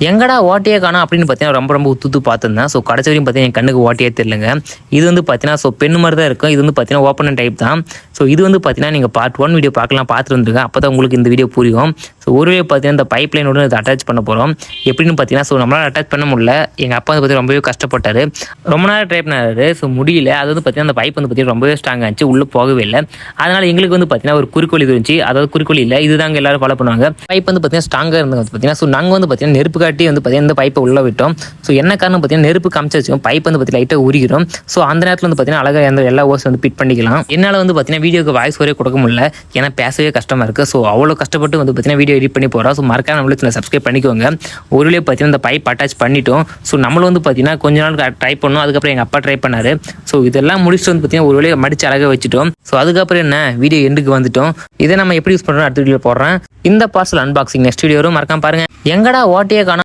எங்கடா ஓட்டையே காணோம் அப்படின்னு பார்த்தீங்கன்னா ரொம்ப உத்து பார்த்துருந்தேன். ஸோ கடைசி வரையும் பார்த்தீங்கன்னா என் கண்ணுக்கு ஓட்டையே தெரியலங்க. இது வந்து பார்த்தீங்கன்னா ஸோ பெண்ணு மாதிரி தான் இருக்கும். இது வந்து பார்த்தீங்கன்னா ஓப்பன் டைப் தான். ஸோ இது வந்து பார்த்தீங்கன்னா நீங்கள் பார்ட் 1 வீடியோ பார்த்துட்டு வந்துருங்க. அப்போ தான் உங்களுக்கு இந்த வீடியோ புரியும். ஸோ ஒருவே பார்த்தீங்கன்னா இந்த பைப் லைனோட இதை அட்டாச் பண்ண போகிறோம். எப்படின்னு பார்த்தீங்கன்னா ஸோ நம்மளால் அட்டாச் பண்ண முடியல. எங்கள் அப்பா வந்து பார்த்தீங்கன்னா ரொம்பவே கஷ்டப்பட்டார். ரொம்ப நேரம் ட்ரை பண்ணாரு. ஸோ முடியல. அது வந்து பார்த்தீங்கன்னா அந்த பைப் வந்து பார்த்தீங்கன்னா ரொம்பவே ஸ்ட்ராங் ஆச்சு. உள்ளே போகவே இல்லை. அதனால் எங்களுக்கு வந்து பார்த்தீங்கன்னா ஒரு குறிக்கோள் இது இருந்துச்சு. அதாவது குறிக்கோள் இல்லை, இதுதாங்க எல்லாரும் ஃபாலோ பண்ணுவாங்க. பைப் வந்து பார்த்தீங்கன்னா ஸ்ட்ராங்காக இருந்தது பார்த்தீங்கன்னா ஸோ நாங்கள் வந்து பார்த்தீங்கன்னா நெருப்பு காட்டி வந்து பார்த்தீங்கன்னா இந்த பைப்பை உள்ளே விட்டோம். ஸோ என்ன காரணம் பார்த்தீங்கன்னா நெருப்பு காமிச்சு பைப் வந்து பார்த்தீங்கன்னா லைட்டாக உரிக்கிறோம். ஸோ அந்த நேரத்தில் வந்து பார்த்தீங்கன்னா அழகாக அந்த எல்லா ஓஸ் வந்து பிட் பண்ணிக்கலாம். என்னால் வந்து பார்த்தீங்கன்னா வீடியோக்கு வாய்ஸ் ஒரே கொடுக்க முடியல. ஏன்னா பேசவே கஷ்டமாக இருக்குது. ஸோ அவ்வளோ கஷ்டப்பட்டு வந்து பார்த்தீங்கன்னா வீடியோ எடிட் பண்ணி போகிறோம். ஸோ மறக்காம நம்மளுக்கு சப்ஸ்கிரைப் பண்ணிக்கோங்க. ஒருவே பார்த்தீங்கன்னா இந்த பைப் அட்டாச் பண்ணிட்டோம். ஸோ நம்மளும் வந்து பார்த்தீங்கன்னா கொஞ்ச நாள் ட்ரை பண்ணோம். அதுக்கப்புறம் எங்கள் அப்பா ட்ரை பண்ணார். ஸோ இதெல்லாம் முடிச்சுட்டு வந்து பார்த்தீங்கன்னா ஒரு வேலையை மடிச்சு அழகாக வச்சுட்டோம். ஸோ அதுக்கப்புறம் என்ன வீடியோ எண்டுக்கு வந்துட்டோம். இதை நம்ம எப்படி யூஸ் பண்ணுறோம் அடுத்த வீடியோ போடுறேன். இந்த பார்சல் அன்பாக்சிங் நெக்ஸ்ட் வீடியோ வரும். மறக்காம பாருங்க. எங்கடா ஓட்டையே காணோம்.